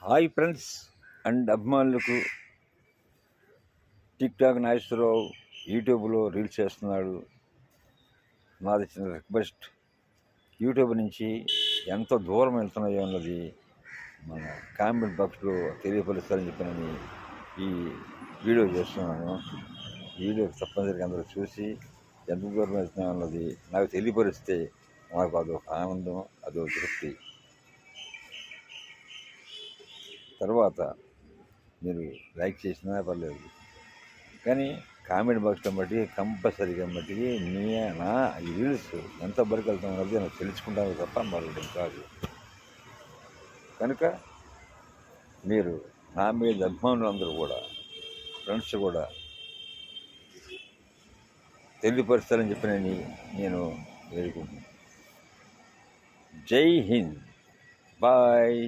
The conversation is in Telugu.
హాయ్ ఫ్రెండ్స్ అండ్ అభిమానులకు. టిక్ టాక్ నాగేశ్వరరావు యూట్యూబ్లో రీల్స్ చేస్తున్నాడు. నాది చిన్న రిక్వెస్ట్, యూట్యూబ్ నుంచి ఎంత దూరం వెళ్తున్నాయో అన్నది మన కామెంట్ బాక్స్లో తెలియపరుస్తారని చెప్పినని ఈ వీడియో చేస్తున్నాను. ఈ వీడియో తప్పనిసరిగా అందరూ చూసి ఎంత దూరం వెళ్తున్నాయో అన్నది నాకు తెలియపరిస్తే నాకు అదొక ఆనందం, అదొక తృప్తి. తర్వాత మీరు లైక్ చేసినా పర్లేదు, కానీ కామెంట్ బాక్స్లో బట్టి కంపల్సరీగా బట్టి నా ఈ రీల్స్ ఎంత వరకు వెళ్తాం అన్నది నాకు తెలుసుకుంటాను తప్ప మరొకటి కాదు. కనుక మీరు నా మీద అభిమానులు అందరూ కూడా, ఫ్రెండ్స్ కూడా తెలియపరుస్తారని చెప్పి నేను వేడుకుంటున్నాను. జై హింద్, బాయ్.